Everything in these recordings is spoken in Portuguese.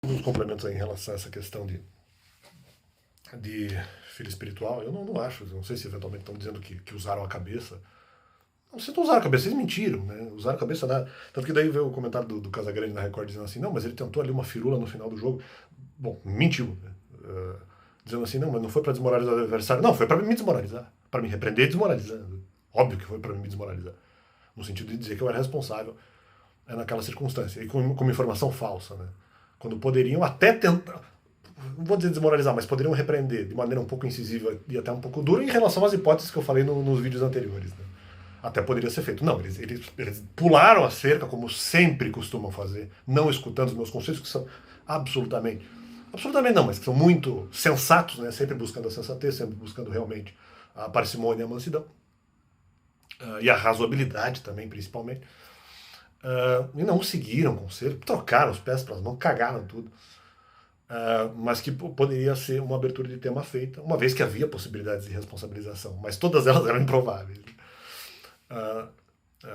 Uns complementos aí em relação a essa questão de filho espiritual, eu não acho, não sei se eventualmente estão dizendo que usaram a cabeça. Não, vocês não usaram a cabeça, vocês mentiram, né? Usaram a cabeça nada. Tanto que daí veio o comentário do Casagrande na Record dizendo assim, não, mas ele tentou ali uma firula no final do jogo. Bom, mentiu, né? Dizendo assim, não, mas não foi para desmoralizar o adversário. Não, foi para me desmoralizar. Para me repreender e desmoralizar. Óbvio que foi para me desmoralizar. No sentido de dizer que eu era responsável naquela circunstância. E com uma informação falsa, né? Quando poderiam até tentar, não vou dizer desmoralizar, mas poderiam repreender de maneira um pouco incisiva e até um pouco dura em relação às hipóteses que eu falei nos vídeos anteriores. Né? Até poderia ser feito. Não, eles pularam a cerca, como sempre costumam fazer, não escutando os meus conselhos, que são absolutamente. Absolutamente não, mas que são muito sensatos, né? Sempre buscando a sensatez, sempre buscando realmente a parcimônia e a mansidão. E a razoabilidade também, principalmente. E não seguiram o conselho, trocaram os pés para as mãos, cagaram tudo. Mas que poderia ser uma abertura de tema feita, uma vez que havia possibilidades de responsabilização, mas todas elas eram improváveis.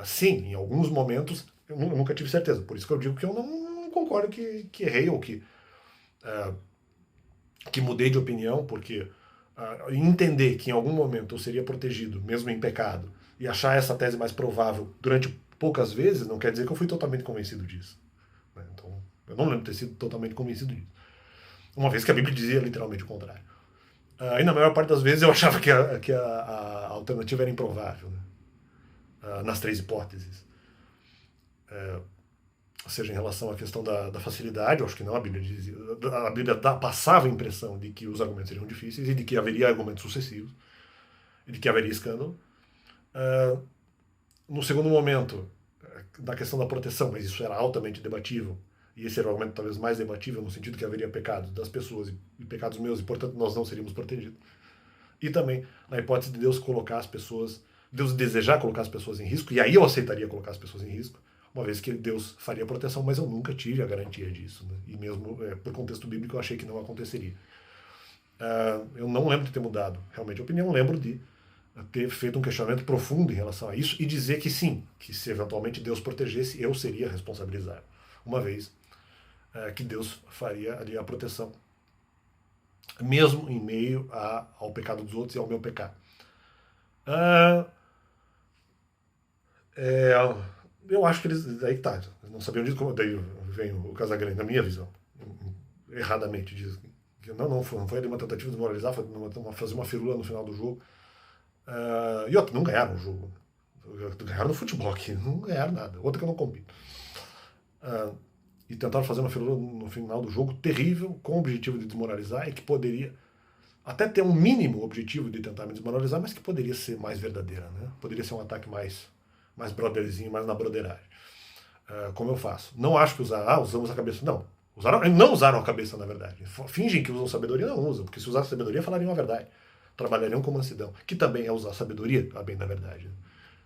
Sim, em alguns momentos eu nunca tive certeza, por isso que eu digo que eu não concordo que errei ou que mudei de opinião, porque entender que em algum momento eu seria protegido, mesmo em pecado, e achar essa tese mais provável durante poucas vezes, não quer dizer que eu fui totalmente convencido disso. Né? Então, eu não lembro de ter sido totalmente convencido disso. Uma vez que a Bíblia dizia literalmente o contrário. E na maior parte das vezes eu achava que a alternativa era improvável, né? Nas três hipóteses. Seja em relação à questão da facilidade, eu acho que não, a Bíblia dizia. A Bíblia passava a impressão de que os argumentos seriam difíceis e de que haveria argumentos sucessivos e de que haveria escândalo. No segundo momento, da questão da proteção, mas isso era altamente debatível, e esse era o argumento talvez mais debatível, no sentido que haveria pecados das pessoas e pecados meus, e portanto nós não seríamos protegidos. E também na hipótese de Deus colocar as pessoas, Deus desejar colocar as pessoas em risco, e aí eu aceitaria colocar as pessoas em risco, uma vez que Deus faria proteção, mas eu nunca tive a garantia disso. Né? E mesmo por contexto bíblico eu achei que não aconteceria. Eu não lembro de ter mudado realmente a opinião, lembro de ter feito um questionamento profundo em relação a isso e dizer que sim, que se eventualmente Deus protegesse, eu seria responsabilizado. Uma vez que Deus faria ali a proteção, mesmo em meio ao pecado dos outros e ao meu pecado. Ah, é, eu acho que eles. Aí tá, não sabiam disso, como daí vem o Casagrande, na minha visão, erradamente diz que não foi ali uma tentativa de moralizar, foi fazer uma firula no final do jogo. E outra, não ganharam o jogo. Ganharam no futebol aqui, não ganharam nada. Outra que eu não compito. E tentaram fazer uma firula no final do jogo terrível, com o objetivo de desmoralizar e que poderia até ter um mínimo objetivo de tentar me desmoralizar, mas que poderia ser mais verdadeira, né? Poderia ser um ataque mais brotherzinho, mais na broderagem. Como eu faço? Não acho que usamos a cabeça. Não. Não usaram a cabeça, na verdade. Fingem que usam sabedoria, não usam, porque se usassem sabedoria, falariam a verdade. Trabalhariam com mansidão, que também é usar sabedoria, a bem da verdade. Né?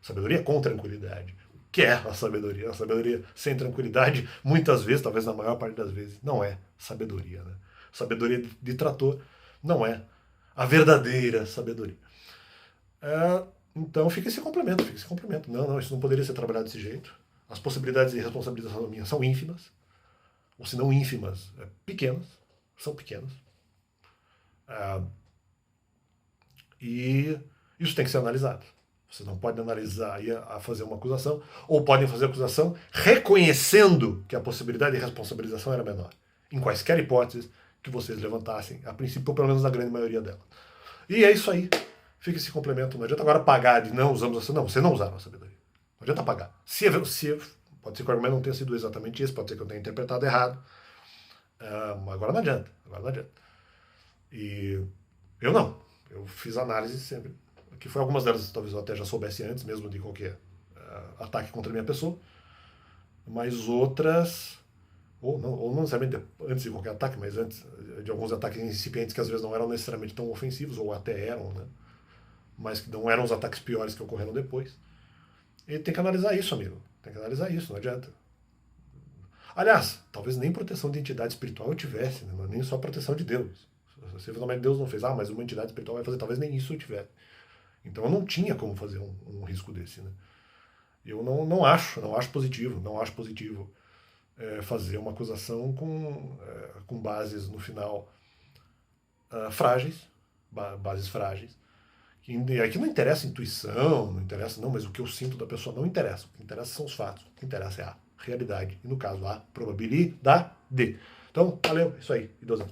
Sabedoria com tranquilidade. O que é a sabedoria? A sabedoria sem tranquilidade, muitas vezes, talvez na maior parte das vezes, não é sabedoria. Né? Sabedoria de trator não é a verdadeira sabedoria. Então fica esse complemento, fica esse complemento. Não, isso não poderia ser trabalhado desse jeito. As possibilidades de responsabilização minha são ínfimas, ou se não ínfimas, pequenas, são pequenas. E isso tem que ser analisado. Vocês não podem analisar e a fazer uma acusação, ou podem fazer a acusação reconhecendo que a possibilidade de responsabilização era menor. Em quaisquer hipóteses que vocês levantassem, a princípio, ou pelo menos na grande maioria delas. E é isso aí. Fica esse complemento. Não adianta agora pagar de não usamos a. Não, você não usaram a sabedoria. Não adianta pagar. Pode ser que o argumento não tenha sido exatamente isso, pode ser que eu tenha interpretado errado. Agora não adianta. Agora não adianta. E eu não. Eu fiz análise sempre. Que foi algumas delas, talvez eu até já soubesse antes mesmo de qualquer ataque contra a minha pessoa. Mas outras. Ou não necessariamente antes de qualquer ataque, mas antes de alguns ataques incipientes que às vezes não eram necessariamente tão ofensivos, ou até eram, né? Mas que não eram os ataques piores que ocorreram depois. E tem que analisar isso, amigo. Tem que analisar isso, não adianta. Aliás, talvez nem proteção de entidade espiritual eu tivesse, né? Nem só proteção de Deus. Se eventualmente Deus não fez, mas uma entidade espiritual vai fazer, talvez nem isso eu tivesse. Então eu não tinha como fazer um risco desse, né? Eu não acho positivo fazer uma acusação com bases no final frágeis, bases frágeis. E aqui não interessa intuição, não interessa não, mas o que eu sinto da pessoa não interessa. O que interessa são os fatos, o que interessa é a realidade. E no caso, a probabilidade. Então, valeu, isso aí, idosão.